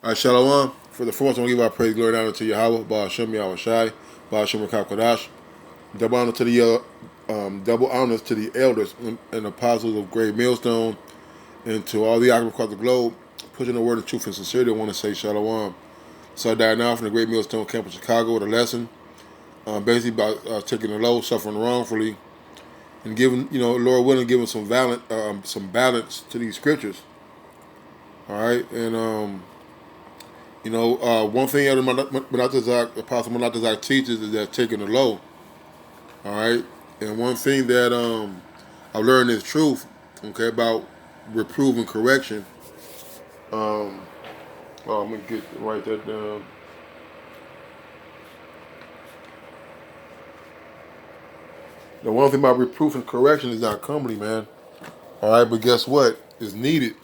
All right, Shalom. For the fourth, I want to give our praise, glory, and honor to Yahweh, Baal Hashem, Yahweh Shai, Baal Hashem, Kodash. Double honor to the double honors to the elders and apostles of Great Millstone, and to all the Akim across the globe, pushing the word of truth and sincerity. I want to say Shalom. So I died now from the Great Millstone Camp in Chicago with a lesson, basically about taking the low, suffering wrongfully, and giving, Lord willing, giving some balance to these scriptures. All right, and one thing Elder Apostle Monatazak teaches is that taking the low. All right, and one thing that I've learned is truth. Okay, about reproof and correction. Um, I'm gonna write that down. The one thing about reproof and correction is not comely, man. All right, but guess what? It's needed.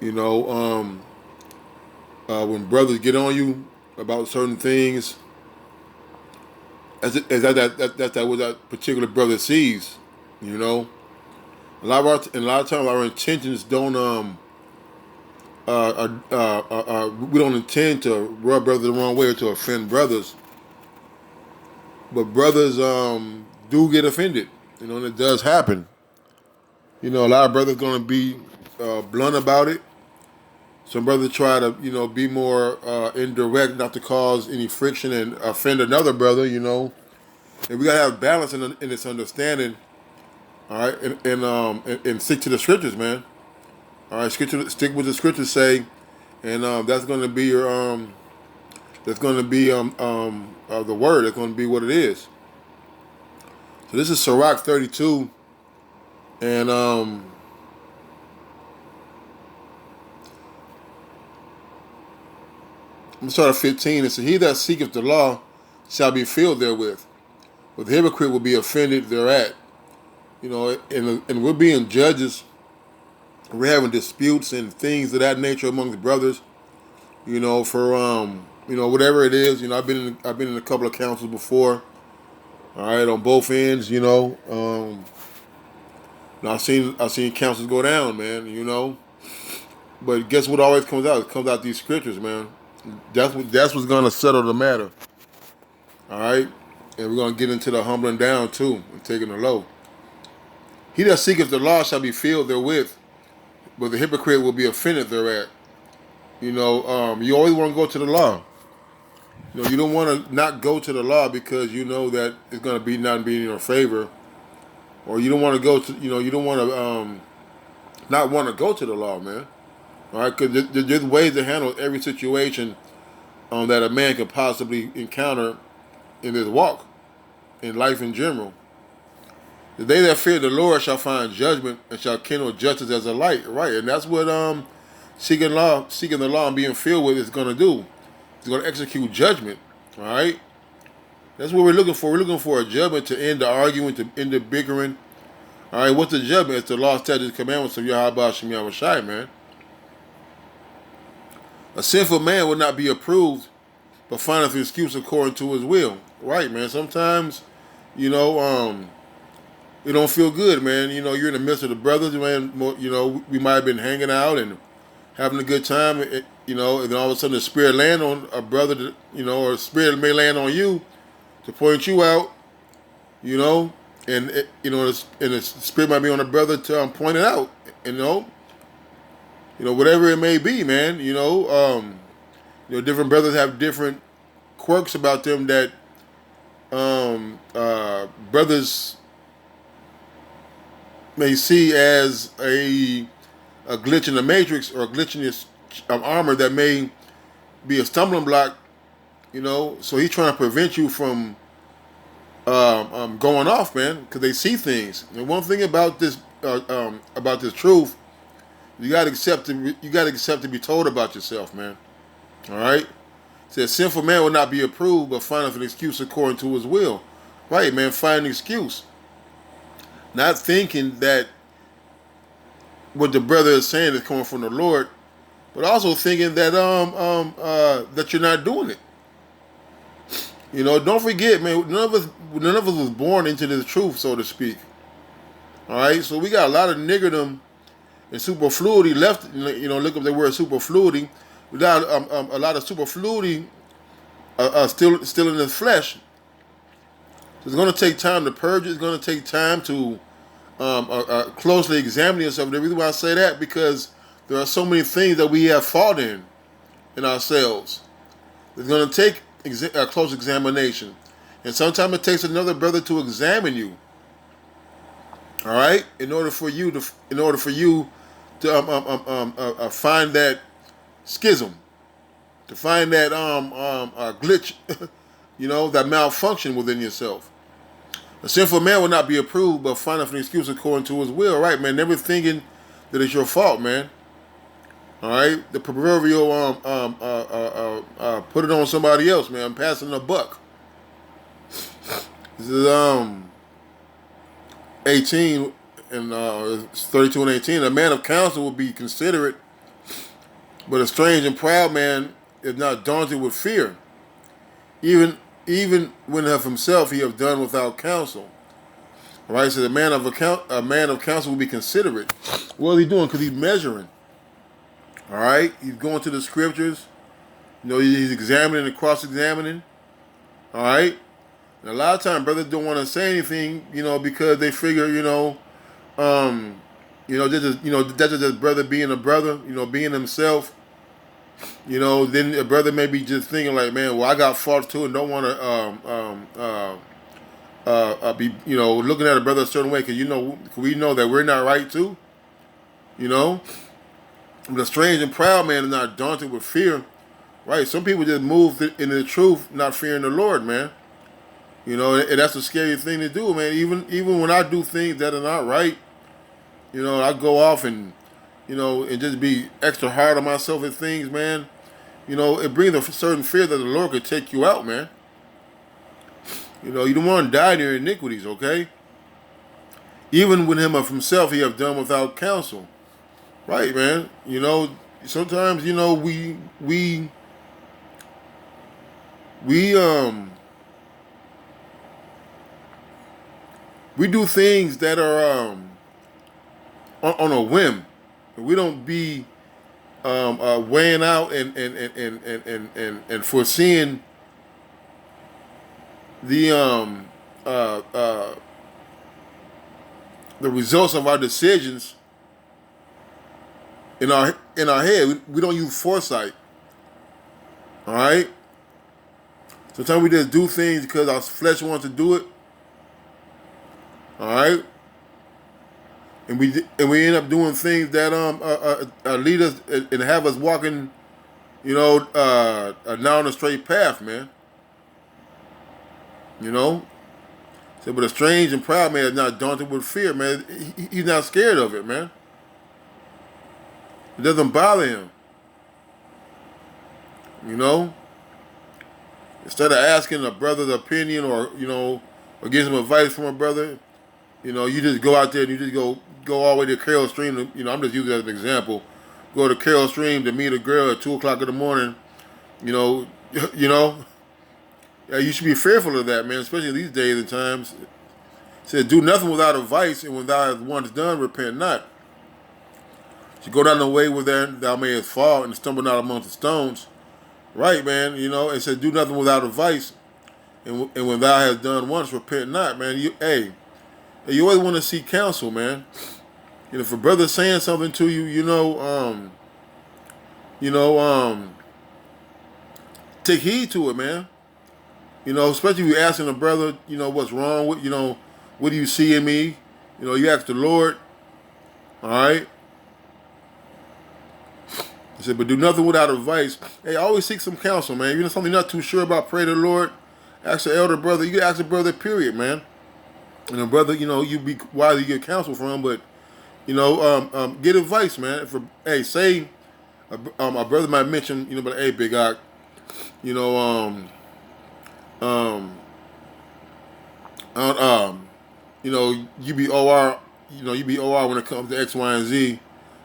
You know, when brothers get on you about certain things, that's what that particular brother sees. You know, a lot of times our intentions don't we don't intend to rub brothers the wrong way or to offend brothers, but brothers do get offended. And it does happen. A lot of brothers gonna be blunt about it. Some brothers try to be more indirect, not to cause any friction and offend another brother. And we gotta have balance in this understanding. All right, and stick to the scriptures, man. All right, stick with the scriptures say, and that's going to be your that's going to be the word. That's going to be what it is. So this is Sirach 32, and I'm gonna start at 15. It says, "He that seeketh the law shall be filled therewith, but the hypocrite will be offended thereat." And we're being judges. We're having disputes and things of that nature amongst brothers. For whatever it is. I've been in a couple of councils before. All right, on both ends. I've seen councils go down, man. But guess what always comes out? It comes out these scriptures, man. That's what's gonna settle the matter. All right, and we're gonna get into the humbling down too and taking the low. He that seeketh the law shall be filled therewith, but the hypocrite will be offended thereat. You always want to go to the law. You don't want to not go to the law because you know that it's going to be not be in your favor, or you don't want to go to you don't want to not want to go to the law, man. All right, because there's ways to handle every situation that a man could possibly encounter in his walk, in life in general. They that fear the Lord shall find judgment and shall kindle justice as a light. Right, and that's what seeking the law, and being filled with is going to do. It's going to execute judgment. All right, that's what we're looking for. We're looking for a judgment to end the arguing, to end the bickering. All right, what's the judgment? It's the law, statutes, commandments of Yahweh Hashem Yahweh Shai, man. A sinful man will not be approved, but findeth an excuse according to his will. Right, man. Sometimes, it don't feel good, man. You're in the midst of the brothers, man. We might have been hanging out and having a good time, and then all of a sudden the spirit land on a brother, or a spirit may land on you to point you out, and the spirit might be on a brother to point it out, whatever it may be, man. Different brothers have different quirks about them that brothers may see as a glitch in the matrix or a glitch in his armor that may be a stumbling block. So he's trying to prevent you from going off, man, because they see things. And one thing about this truth, you got to accept to be told about yourself, man. All right. It says, sinful man will not be approved, but findeth an excuse according to his will. Right, man. Find an excuse. Not thinking that what the brother is saying is coming from the Lord, but also thinking that that you're not doing it. Don't forget, man. None of us was born into this truth, so to speak. All right, so we got a lot of niggerdom and superfluity left. Look up the word superfluity. without a lot of superfluity still in his flesh. So it's going to take time to purge it. It's going to take time to closely examine yourself. The reason why I say that, because there are so many things that we have fault in ourselves. It's going to take a close examination, and sometimes it takes another brother to examine you. All right, in order for you to find that schism, to find that glitch, that malfunction within yourself. A sinful man will not be approved, but findeth an excuse according to his will. Right, man. Never thinking that it's your fault, man. All right, the proverbial put it on somebody else, man. I'm passing the buck. This is 18 and 32 and 18. A man of counsel will be considerate, but a strange and proud man is not daunted with fear. Even when of himself he have done without counsel. All right, so a man of counsel will be considerate. What is he doing? Because he's measuring. All right, he's going to the scriptures. He's examining and cross-examining. All right, and a lot of times brothers don't want to say anything, because they figure, that's just brother being a brother, being himself. Then a brother may be just thinking like, man, well, I got faults too, and don't want to be, looking at a brother a certain way, because we know that we're not right too. But a strange and proud man is not daunted with fear, right? Some people just move into the truth, not fearing the Lord, man. And that's a scary thing to do, man. Even when I do things that are not right, I go off and and just be extra hard on myself at things, man. It brings a certain fear that the Lord could take you out, man. You don't want to die in your iniquities, okay? Even with him of himself, he have done without counsel. Right, man. Sometimes, we do things that are on a whim. We don't be weighing out and foreseeing the results of our decisions in our head. We don't use foresight. All right. Sometimes we just do things because our flesh wants to do it. All right. And we end up doing things that lead us and have us walking, down a straight path, man. So, but a strange and proud man is not daunted with fear, man. He's not scared of it, man. It doesn't bother him. Instead of asking a brother's opinion or getting some advice from a brother, you just go out there and you just go all the way to Carroll Stream. I'm just using it as an example. Go to Carroll Stream to meet a girl at 2:00 in the morning. Yeah, you should be fearful of that, man. Especially these days and times. It said, "Do nothing without advice, and when thou hast once done, repent not." So go down the way where thou mayest fall and stumble not amongst the stones. Right, man. It said, "Do nothing without advice, and when thou hast done once, repent not," man. You always want to seek counsel, man. If a brother's saying something to you, take heed to it, man. Especially if you're asking a brother, what's wrong with, what do you see in me? You ask the Lord. All right. He said, but do nothing without advice. Hey, always seek some counsel, man. Something you're not too sure about, pray to the Lord. Ask the elder brother. You can ask the brother, period, man. And a brother, you be wise to get counsel from, but get advice, man. Say a brother might mention, but hey, Big Ock, you be OR, you be OR when it comes to X, Y, and Z.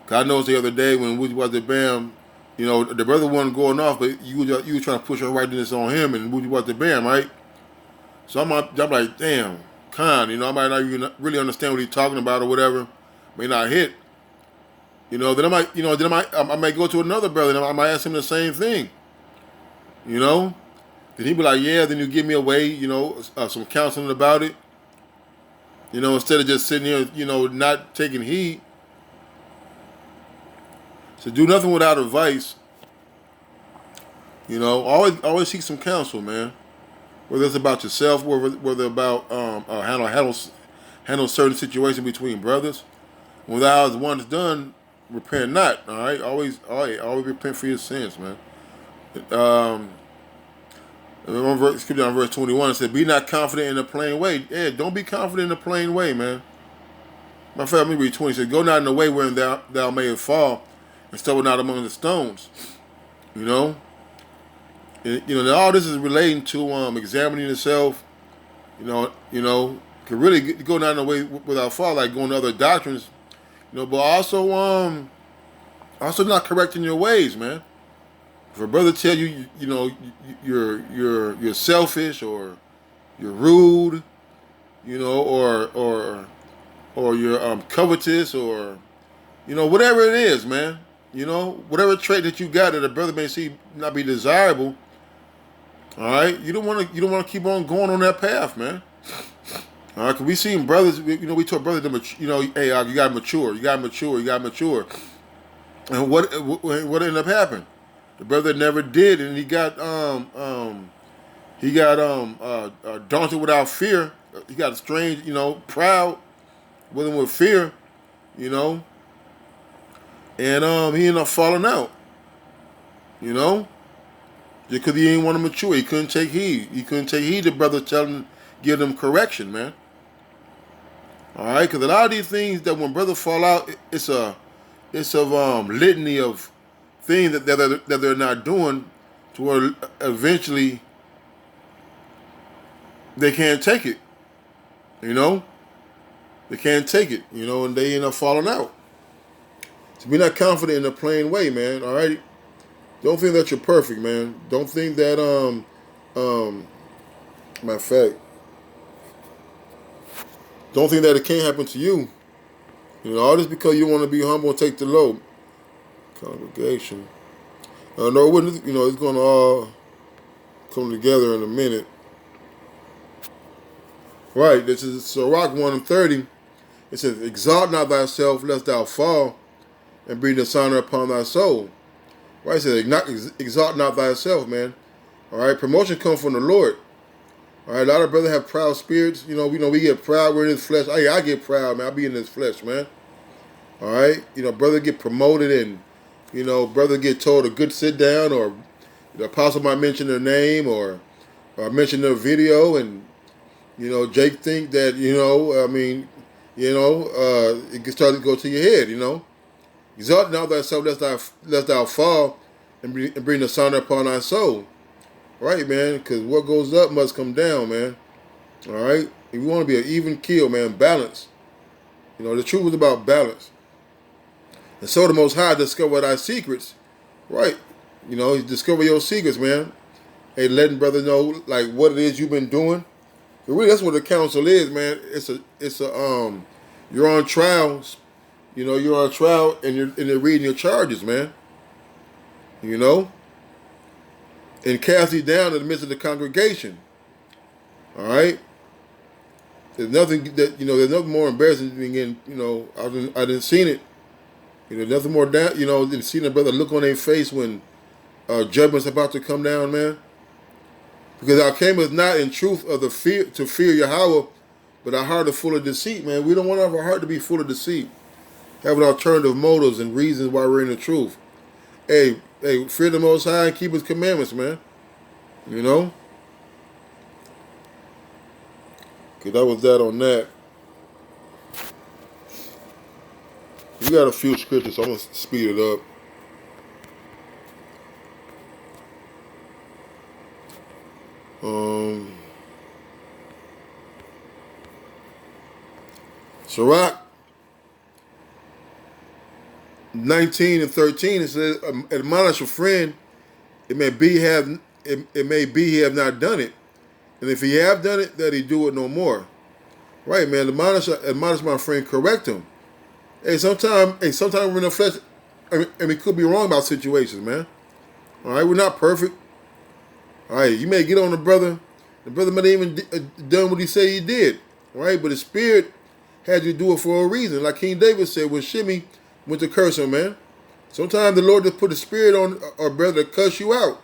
Cause I noticed the other day when Woody was at Bam, the brother wasn't going off, but you were trying to push her rightness on him, and Woody was at Bam, right? So I'm like, damn. I might not even really understand what he's talking about or whatever. May not hit. Then I might go to another brother and I might ask him the same thing. You know, then he'd be like, yeah. Then you give me away, some counseling about it. Instead of just sitting here, not taking heed. So do nothing without advice. Always seek some counsel, man. Whether it's about yourself, whether about handle certain situations between brothers. When thou is once done, repent not. All right, always repent for your sins, man. Um, skip down verse 21. It said, "Be not confident in the plain way." Yeah, don't be confident in the plain way, man. My fact, let me read 20. It says, "Go not in the way wherein thou mayest fall, and stumble not among the stones." You know, and all this is relating to examining yourself. Could really go down the way without fall, like going to other doctrines. But also not correcting your ways, man. If a brother tell you, you're selfish or you're rude, or you're covetous or whatever it is, man. Whatever trait that you got that a brother may see not be desirable. All right, you don't want to keep on going on that path, man. All right, because we seen brothers, we told brothers to, hey, you gotta mature, and what ended up happening? The brother never did, and he got daunted without fear. He got strange, proud with fear, and he ended up falling out, because he didn't want to mature. He couldn't take heed. The brother give them correction, man. All right, because a lot of these things that when brothers fall out, it's a litany of things that they're not doing, to where eventually they can't take it. They can't take it. And they end up falling out. So be not confident in a plain way, man. All right. Don't think that you're perfect, man. Don't think that matter of fact, don't think that it can't happen to you. All this because you want to be humble and take the load. Congregation. No, it wouldn't. It's going to all come together in a minute. Right. This is Sirach 1:30. It says, "Exalt not thyself, lest thou fall, and bring dishonor upon thy soul." Right. It says, "Exalt not thyself, man." All right. Promotion comes from the Lord. All right. A lot of brothers have proud spirits. We get proud. We're in this flesh. I get proud, man. I be in this flesh, man. All right. Brother get promoted and, brother get told a good sit down, or the apostle might mention their name or mention their video, and, Jake think that, it can start to go to your head, Exalt not thyself lest thou fall, and bring the dishonor upon thy soul. Right, man, because what goes up must come down, man. All right? If you want to be an even keel, man, balance. The truth is about balance. And so the Most High discover thy secrets. Right. Discover your secrets, man. Hey, letting brother know, like, what it is you've been doing. But really, that's what the counsel is, man. You're on trial. You're on trial, and they're reading your charges, man. And cast thee down in the midst of the congregation. All right. There's nothing that there's nothing more embarrassing than being I didn't seen it. Nothing more down. Than seeing a brother look on their face when judgment's about to come down, man. Because our came is not in truth of to fear Yahweh, but our heart is full of deceit, man. We don't want our heart to be full of deceit, having alternative motives and reasons why we're in the truth. Hey, fear the Most High and keep His commandments, man. Because that was that on that. We got a few scriptures, so I'm going to speed it up. Sirach 19:13, it says, "Admonish a friend, it may be he have not done it, and if he have done it, that he do it no more." Right, man. Admonish my friend, correct him. Sometimes we're in the flesh, and we could be wrong about situations, man. All right, we're not perfect. All right, you may get on the brother. The brother might even done what he said he did. All right, but the spirit had you do it for a reason. Like King David said, when Shimei went to curse him, man. Sometimes the Lord just put a spirit on our brother to cuss you out.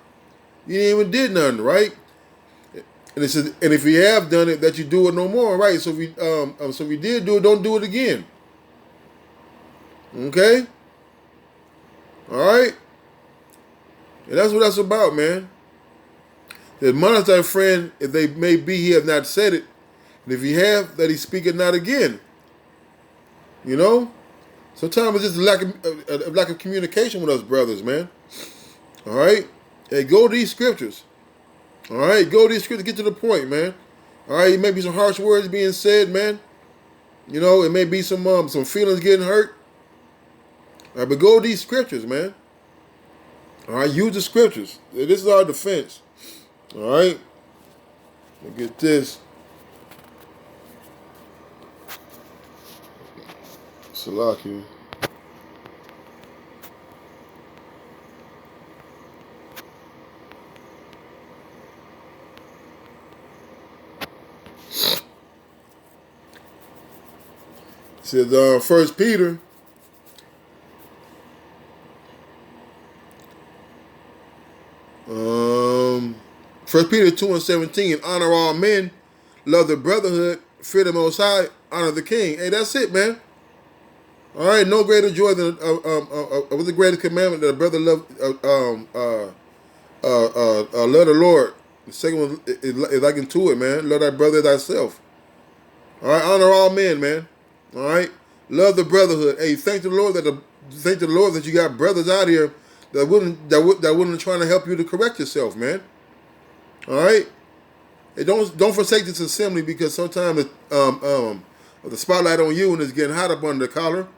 You ain't even did nothing, right? And it says, and if you have done it, that you do it no more, right? So if you did do it, don't do it again. Okay, all right, and that's what that's about, man. Admonish thy friend, if they may be he have not said it, and if he have, that he speak it not again. You know, sometimes it's just a lack of communication with us brothers, man. All right, hey, go to these scriptures. All right, go to these scriptures. Get to the point, man. All right, it may be some harsh words being said, man. You know, it may be some feelings getting hurt. All right, but go to these scriptures, man. All right, use the scriptures. This is our defense. All right, let me get this. Salaki. It says, 1 Peter. First Peter 2:17, honor all men, love the brotherhood, fear the Most High, honor the King. Hey, that's it, man. All right, no greater joy than what's the greatest commandment that a brother love love the Lord. The second one is like into it, man. Love thy brother thyself. All right, honor all men, man. All right, love the brotherhood. Hey, thank the Lord that you got brothers out here that wouldn't trying to help you to correct yourself, man. All right, hey, don't forsake this assembly because sometimes the spotlight on you and it's getting hot up under the collar.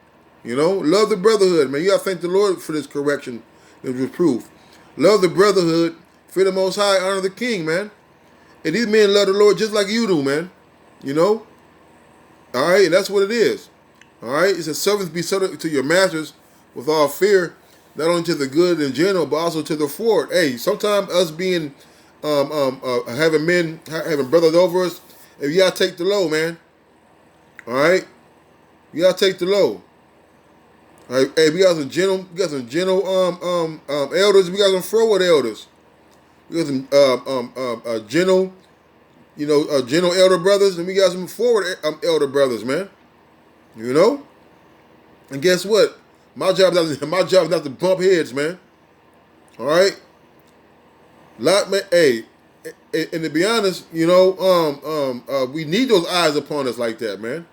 You know, love the brotherhood, man. You gotta thank the Lord for this correction and reproof. Love the brotherhood, fear the Most High, honor the King, man. And these men love the Lord just like you do, man. You know, all right, and that's what it is. All right, it says servants be subject to your masters with all fear, not only to the good in general, but also to the forward. Hey, sometimes us being having brothers over us, you gotta take the low, man. All right, you gotta take the low. All right, hey, we got some gentle elders. We got some forward elders. We got some gentle, gentle elder brothers, and we got some forward elder brothers, man. You know, and guess what? My job is not to bump heads, man. All right, man. Hey, and to be honest, we need those eyes upon us like that, man.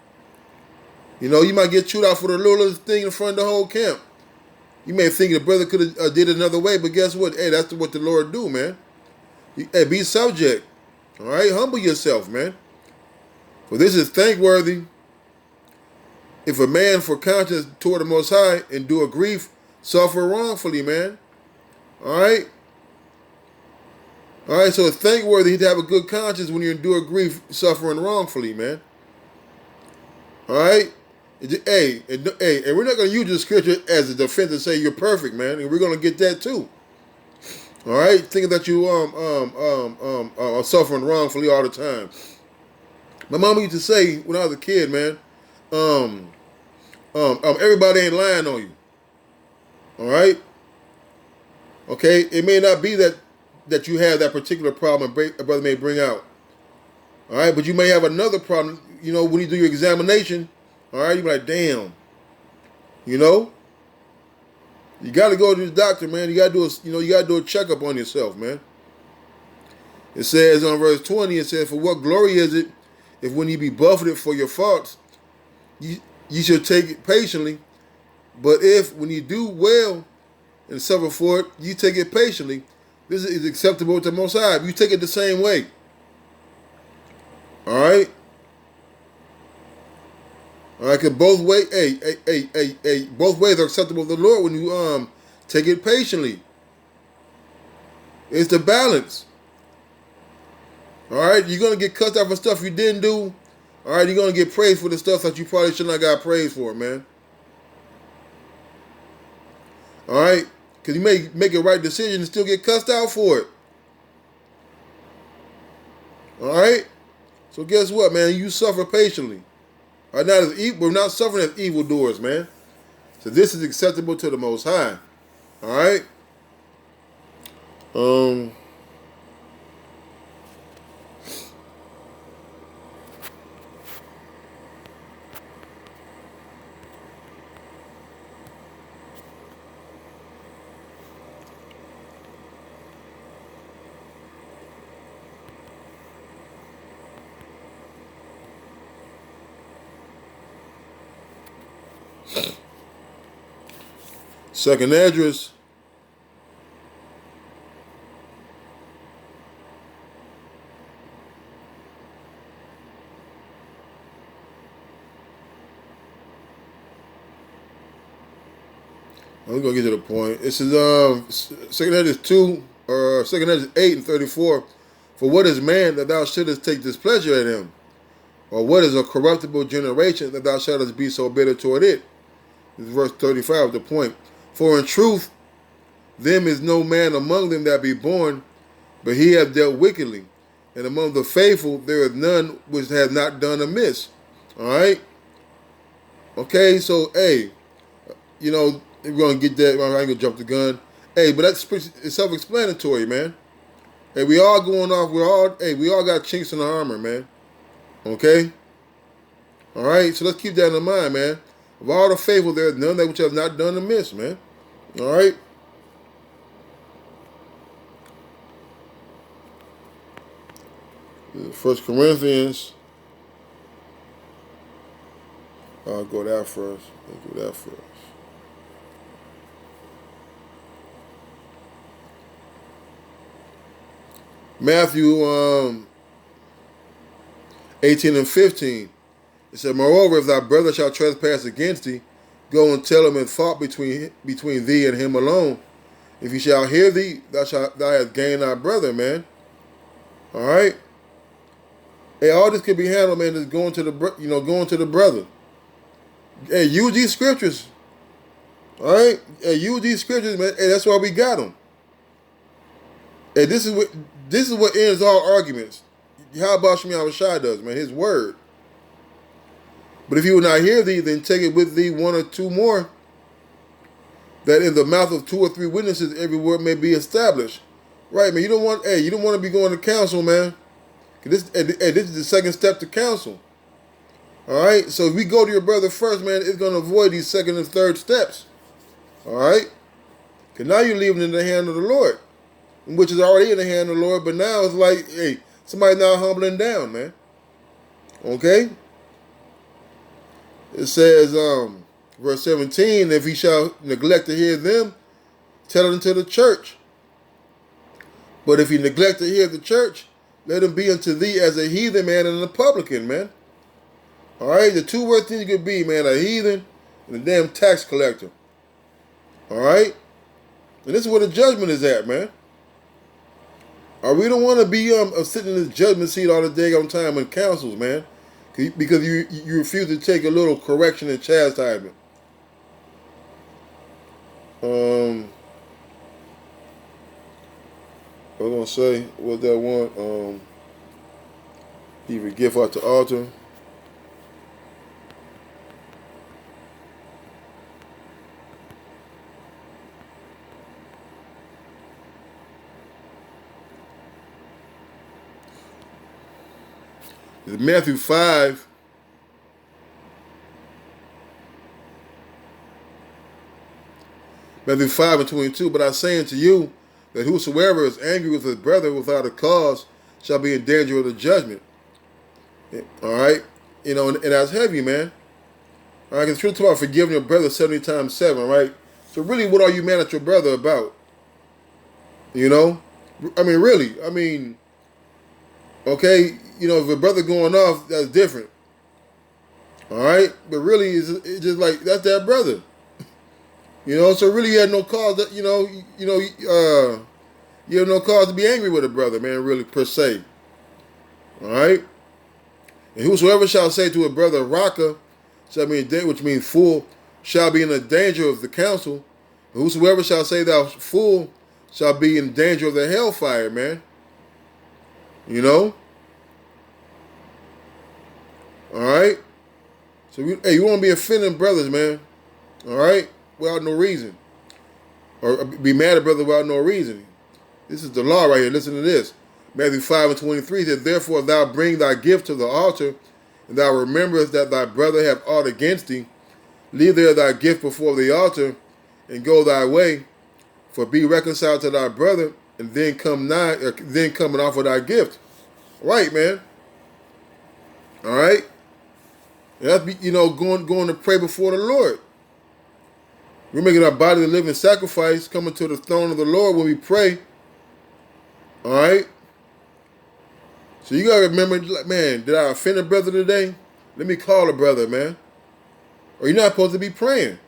You know, you might get chewed out for the littlest thing in front of the whole camp. You may think the brother could have did it another way, but guess what? Hey, that's what the Lord do, man. Hey, be subject. All right, humble yourself, man. For this is thankworthy if a man for conscience toward the Most High endure grief, suffer wrongfully, man. All right. All right, so it's thankworthy to have a good conscience when you endure grief, suffering wrongfully, man. All right. Hey, and we're not going to use the scripture as a defense and say you're perfect, man. And we're going to get that too. All right, thinking that you are suffering wrongfully all the time. My mama used to say when I was a kid, man, everybody ain't lying on you. All right. Okay, it may not be that you have that particular problem a brother may bring out. All right, but you may have another problem. You know, when you do your examination. All right, you be like, damn. You know, you got to go to the doctor, man. You got to do a checkup on yourself, man. It says on verse 20, it says, for what glory is it if when you be buffeted for your faults, you should take it patiently. But if when you do well and suffer for it, you take it patiently, this is acceptable to the Most High. You take it the same way. All right. All right, cause both ways are acceptable to the Lord when you take it patiently. It's the balance. All right, you're gonna get cussed out for stuff you didn't do. All right, you're gonna get praised for the stuff that you probably should not got praised for, man. All right? Because you may make a right decision and still get cussed out for it. All right? So guess what, man? You suffer patiently. Are not as we're not suffering as evildoers, man. So this is acceptable to the Most High. All right? Um, 2nd Esdras. I'm gonna get to the point. This is 2nd Esdras 2, or 2nd Esdras 8 and 34. For what is man that thou shouldest take displeasure at him? Or what is a corruptible generation that thou shouldest be so bitter toward it? This is verse 35, the point. For in truth, them is no man among them that be born, but he hath dealt wickedly. And among the faithful there is none which hath not done amiss. Alright? Okay, so, hey, you know, we're going to get that. I ain't going to jump the gun. Hey, but that's it's self-explanatory, man. Hey, we all going off. We all got chinks in the armor, man. Okay? All right? So let's keep that in mind, man. Of all the faithful, there is none that which have not done amiss, man. All right? First Corinthians. I'll go that first. I'll do that first. Matthew 18 and 15. It said, moreover, if thy brother shall trespass against thee, go and tell him in fault between thee and him alone. If he shall hear thee, thou hast gained thy brother, man. All right. Hey, all this could be handled, man. Just going to the brother. Hey, use these scriptures. All right. Hey, use these scriptures, man. Hey, that's why we got them. Hey, this is what ends all arguments. How about Shemi Awashai does, man? His word. But if you will not hear thee, then take it with thee one or two more, that in the mouth of 2 or 3 witnesses every word may be established. Right, man. You don't want to be going to counsel, man. This is the second step to counsel. All right. So if we go to your brother first, man, it's going to avoid these second and third steps. All right. Because now you're leaving it in the hand of the Lord, which is already in the hand of the Lord. But now it's like, hey, somebody now humbling down, man. Okay. It says, verse 17, if he shall neglect to hear them, tell it unto the church. But if he neglect to hear the church, let him be unto thee as a heathen man and a publican, man. All right, the two worst things you could be, man, a heathen and a damn tax collector. All right? And this is where the judgment is at, man. We don't want to be sitting in this judgment seat all the day on time in councils, man. Because you refuse to take a little correction and chastisement. I was going to say, what that one? Even gift out the altar. Matthew 5. Matthew 5 and 22. But I say unto you that whosoever is angry with his brother without a cause shall be in danger of the judgment. All right? You know, and that's heavy, man. All right? Because it's about forgiving your brother 70 times 7, right? So really, what are you mad at your brother about? You know? I mean, really. I mean, okay, you know, if a brother going off, that's different. All right? But really, it's just like, that's that brother. You know, so really you had no cause that, you have no cause to be angry with a brother, man, really, per se. All right? And whosoever shall say to a brother, Raka, which means fool, shall be in the danger of the council. Whosoever shall say thou fool shall be in danger of the hellfire, man. You know? Alright? So, hey, you want to be offending brothers, man. Alright? Without no reason. Or be mad at brother without no reason. This is the law right here. Listen to this. Matthew 5:23 says, therefore thou bring thy gift to the altar, and thou rememberest that thy brother hath aught against thee. Leave there thy gift before the altar, and go thy way. For be reconciled to thy brother, and then come and offer thy gift. Right, man. All right. And that's going to pray before the Lord. We're making our body a living sacrifice, coming to the throne of the Lord when we pray. All right. So you gotta remember, man, did I offend a brother today? Let me call a brother, man. Or you're not supposed to be praying.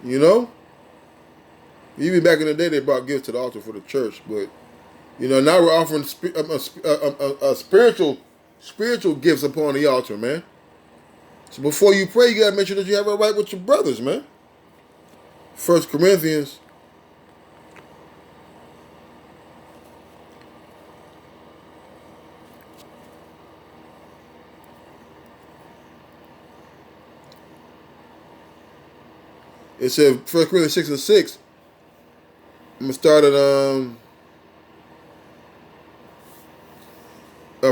You know? Even back in the day, they brought gifts to the altar for the church, but now we're offering spiritual gifts upon the altar, man. So before you pray, you gotta make sure that you have it right with your brothers, man. 1 Corinthians. It says 1 Corinthians 6:6. I'm gonna start at 1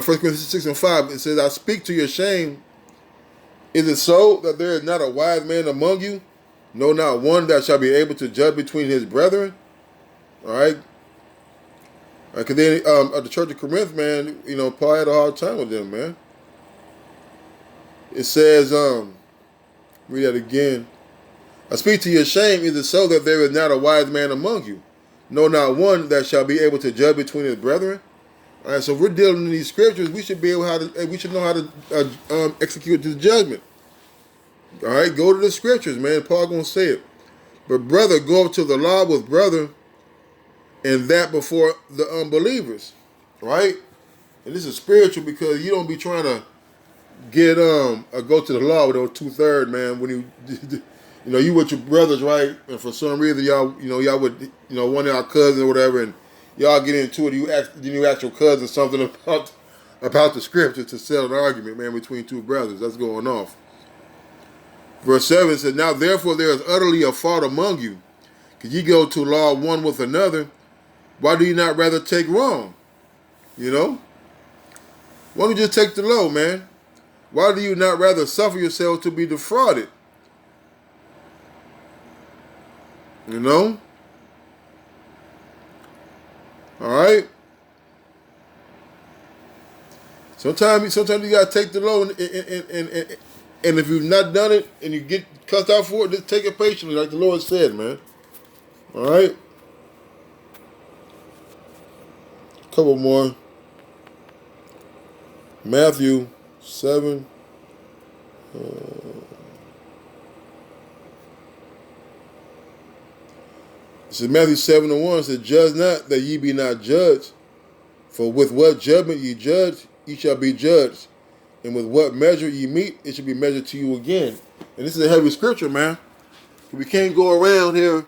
Corinthians 6:5. It says, I speak to your shame. Is it so that there is not a wise man among you? No, not one that shall be able to judge between his brethren. All right. Because then at the church of Corinth, man, Paul had a hard time with them, man. It says, read that again. I speak to your shame. Is it so that there is not a wise man among you? No, not one that shall be able to judge between his brethren. All right, so if we're dealing in these scriptures, we should know how to execute this judgment. All right, go to the scriptures, man. Paul gonna say it. But brother, go up to the law with brother, and that before the unbelievers, right? And this is spiritual because you don't be trying to get go to the law with those 2/3, man. When you with your brothers, right? And for some reason y'all would one of our cousins or whatever, and y'all get into it. You ask your cousin something about the scripture to settle an argument, man, between two brothers. That's going off. Verse 7 says, now therefore there is utterly a fault among you. Because ye go to law one with another. Why do you not rather take wrong? Why don't you just take the low, man? Why do you not rather suffer yourself to be defrauded? All right? Sometimes you gotta take the low, and if you've not done it and you get cussed out for it, just take it patiently, like the Lord said, man. All right. Couple more. Matthew 7. It says Matthew 7:1. It says, judge not that ye be not judged, for with what judgment ye judge, ye shall be judged. And with what measure ye meet, it shall be measured to you again. And this is a heavy scripture, man. We can't go around here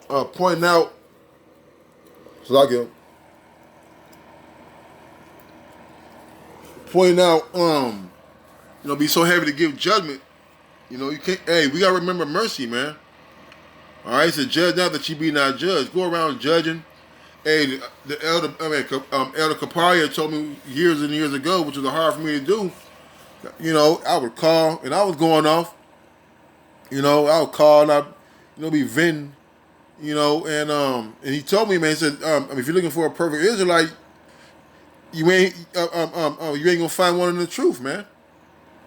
pointing out be so heavy to give judgment. You can't. Hey, we gotta remember mercy, man. All right, so judge not that ye be not judged. Go around judging. Hey, the elder, Elder Kaparia told me years and years ago, which was hard for me to do. I would call, and I was going off. I would call, and I'd, be venting, and he told me, man, he said, if you're looking for a perfect Israelite, you ain't gonna find one in the truth, man.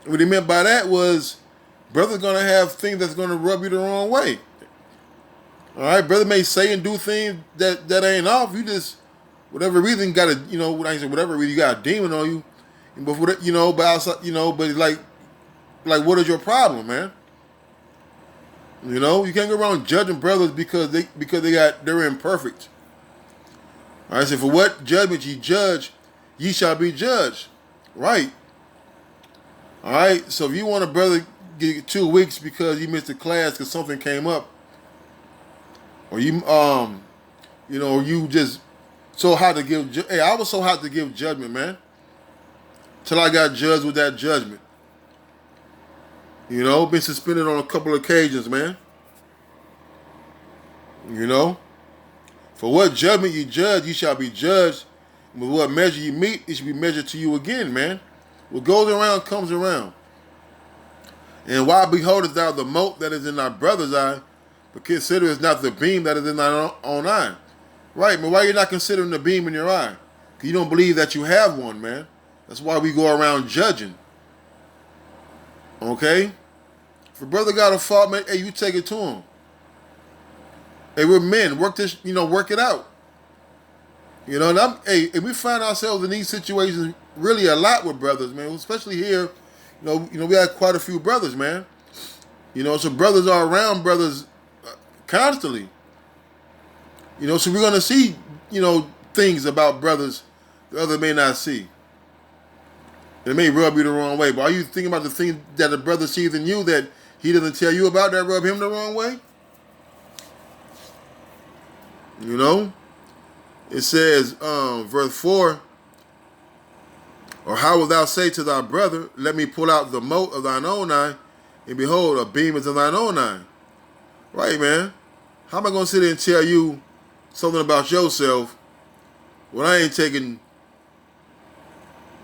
And what he meant by that was, brother's gonna have things that's gonna rub you the wrong way. All right, brother may say and do things that ain't off. You just, whatever reason, got whatever reason, you got a demon on you. But but outside, but like, what is your problem, man? You can't go around judging brothers because they're imperfect. All right, so for what judgment ye judge, ye shall be judged. Right. All right, so if you want a brother get 2 weeks because you missed a class because something came up, or you just so hot to give. Hey, I was so hot to give judgment, man, till I got judged with that judgment. Been suspended on a couple of occasions, man. For what judgment you judge, you shall be judged. With what measure you meet, it should be measured to you again, man. What goes around comes around. And why beholdest thou the mote that is in thy brother's eye, but considerest not the beam that is in thine own eye? Right, man. Why are you not considering the beam in your eye? Because you don't believe that you have one, man. That's why we go around judging. Okay? If a brother got a fault, man, hey, you take it to him. Hey, we're men. Work it out. And we find ourselves in these situations really a lot with brothers, man. Especially here, we have quite a few brothers, man. So brothers are around brothers constantly. So we're gonna see, things about brothers the other may not see. It may rub you the wrong way, but are you thinking about the things that a brother sees in you that he doesn't tell you about that rub him the wrong way? It says, verse 4, or how wilt thou say to thy brother, let me pull out the mote of thine own eye, and behold, a beam is in thine own eye? Right, man. How am I going to sit there and tell you something about yourself when I ain't taking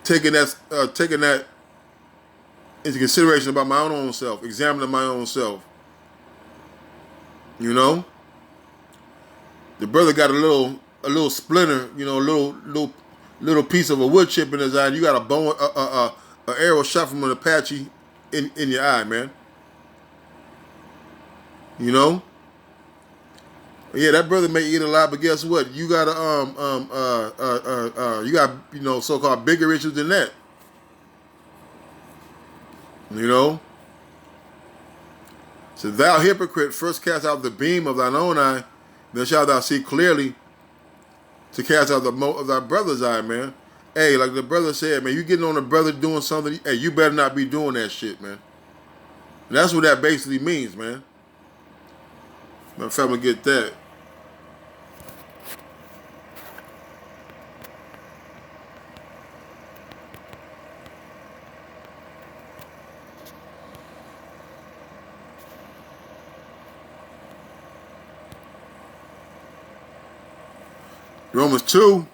that into consideration about my own self, examining my own self? The brother got a little splinter, a little piece of a wood chip in his eye. And you got a bone, a arrow shot from an Apache in your eye, man. Yeah, that brother may eat a lot, but guess what? You got so-called bigger issues than that. So thou hypocrite, first cast out the beam of thine own eye, then shalt thou see clearly to cast out the mote of thy brother's eye, man. Hey, like the brother said, man, you getting on a brother doing something, hey, you better not be doing that shit, man. And that's what that basically means, man. My family get that. Romans 2.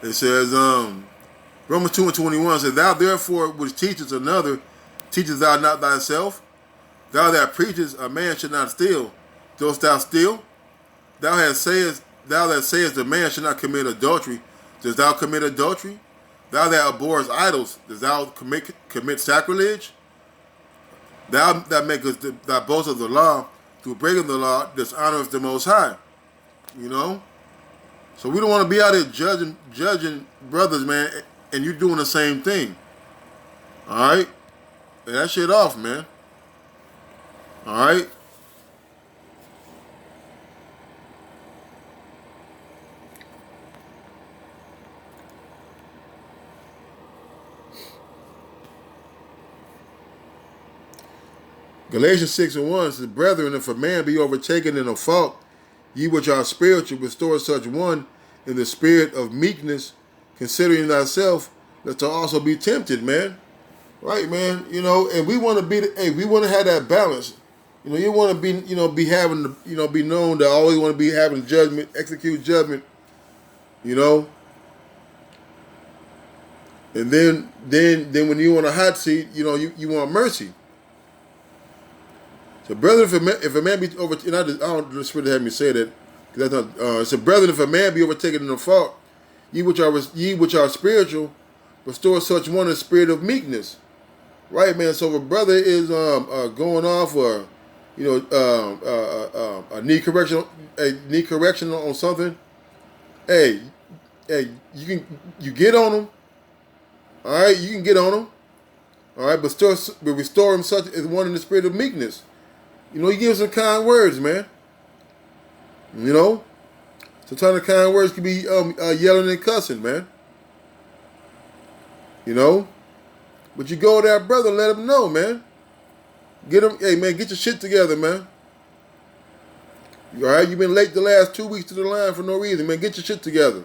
It says, Romans 2 and 21 says, thou therefore which teachest another, teachest thou not thyself? Thou that preachest a man should not steal, dost thou steal? Thou that sayest a man should not commit adultery, dost thou commit adultery? Thou that abhorrest idols, dost thou commit sacrilege? Thou that makest thy boast of the law, through breaking the law, dishonorest the Most High. So we don't want to be out here judging brothers, man, and you doing the same thing. All right? Lay that shit off, man. All right? Galatians 6 and 1 says, brethren, if a man be overtaken in a fault, ye which are spiritual, restore such one in the spirit of meekness, considering thyself, that to also be tempted, man. Right, man. And we want to we want to have that balance. You want to be, be having, be known to always want to be having judgment, execute judgment, And then when you on a hot seat, you want mercy. So, brethren, if a man be over, and I don't just really have me say that, because that's not. So, brethren, if a man be overtaken in a fault, ye which are spiritual, restore such one in the spirit of meekness. Right, man. So, if a brother is going off, or a need correction on something, hey, you get on him. All right, you can get on him. All right, but restore him such as one in the spirit of meekness. You give some kind words, man. Sometimes the kind words can be yelling and cussing, man. You know? But you go to that brother and let him know, man. Get him, hey, man, get your shit together, man. All right? You've been late the last 2 weeks to the line for no reason, man. Get your shit together.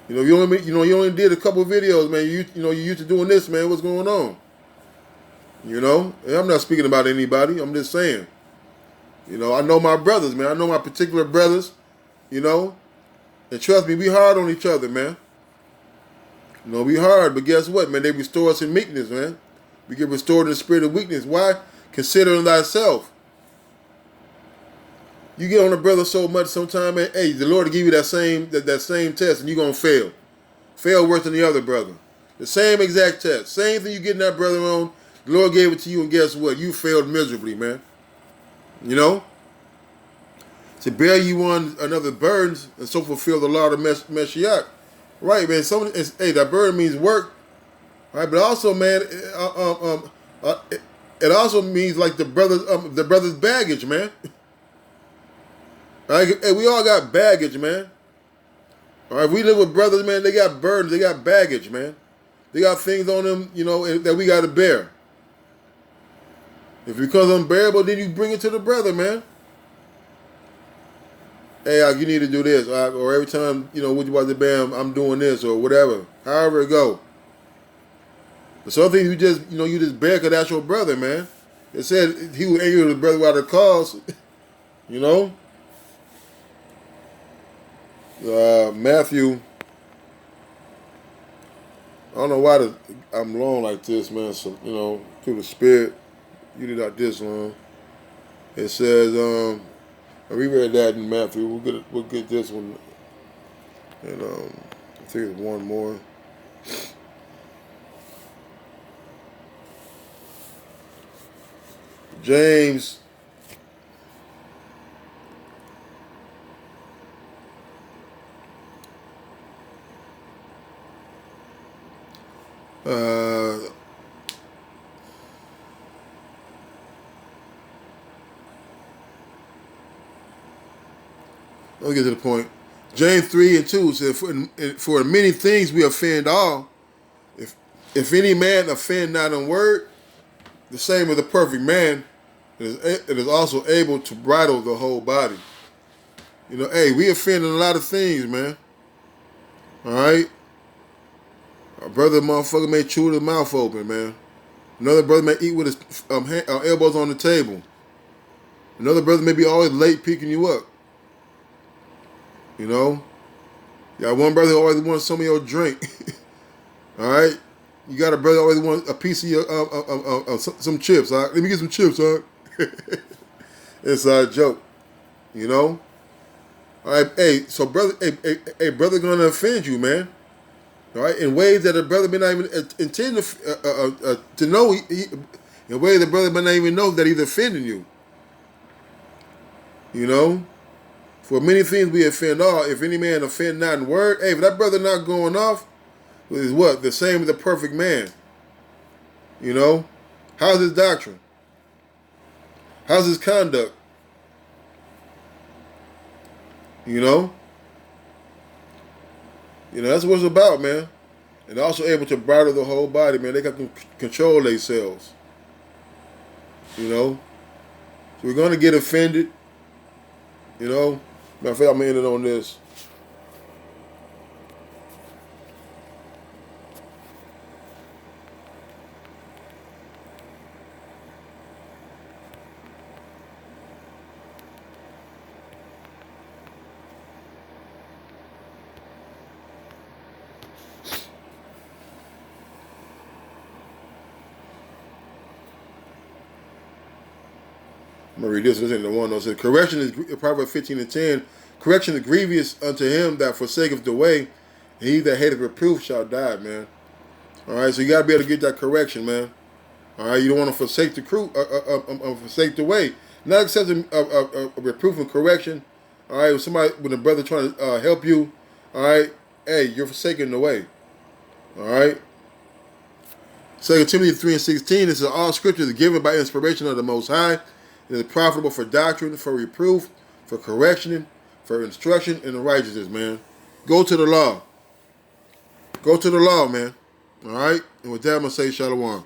You know, you only did a couple of videos, man. You used to doing this, man. What's going on? You know? And I'm not speaking about anybody. I'm just saying. You know, I know my brothers, man. I know my particular brothers, you know. And trust me, we hard on each other, man. You know, we hard, but guess what, man? They restore us in meekness, man. We get restored in the spirit of weakness. Why? Considering thyself. You get on a brother so much sometimes, man. Hey, the Lord will give you that same test, and you're gonna fail. Fail worse than the other brother. The same exact test. Same thing you getting that brother on. The Lord gave it to you, and guess what? You failed miserably, man. You know? To bear you one another burdens and so fulfill the law of Mashiach. Right, man. Hey, that burden means work. Right, but also, man, it also means like the brother's baggage, man. Right? Hey, we all got baggage, man. All right, we live with brothers, man. They got burdens, they got baggage, man. They got things on them, you know, that we got to bear. If it becomes unbearable, then you bring it to the brother, man. Hey, you need to do this, or every time, you know, what you about to bam, I'm doing this, or whatever. However it go. But some things you just bear because that's your brother, man. It said he was angry with his brother without a cause, you know. Matthew, I don't know why I'm long like this, man. So, you know, through the spirit, you did not this long. It says, we read that in Matthew. We'll get this one, and I think it's one more. James. Let me get to the point. James 3:2 said, for many things we offend all. If any man offend not in word, the same as a perfect man, it is also able to bridle the whole body. You know, hey, we offend in a lot of things, man. All right? A brother motherfucker may chew with his mouth open, man. Another brother may eat with his elbows on the table. Another brother may be always late picking you up. You know? You got one brother who always wants some of your drink. All right? You got a brother who always wants a piece of your some chips. All right? Let me get some chips, all right? It's a joke. You know? All right, hey, so brother, brother gonna offend you, man. All right, in ways that a brother may not even intend to know. In ways the brother may not even know that he's offending you. You know, for many things we offend all. If any man offend not in word, hey, if that brother not going off, is what the same as the perfect man. You know, how's his doctrine? How's his conduct? You know, that's what it's about, man. And also able to bridle the whole body, man. They got to control themselves. You know, so we're gonna get offended. You know, matter of fact, I'm gonna end it on this. I'm going to read this. This ain't the one. It says, correction is, Proverbs 15:10, correction is grievous unto him that forsaketh the way, and he that hateth reproof shall die, man. All right, so you got to be able to get that correction, man. All right, you don't want to forsake forsake the way. Not accepting a reproof and correction. All right, when a brother trying to help you, all right, hey, you're forsaking the way. All right. 2 Timothy 3:16, it says, all scripture is given by inspiration of the Most High. It is profitable for doctrine, for reproof, for correction, for instruction in the righteousness, man. Go to the law. Go to the law, man. All right? And with that, I'm going to say shalom.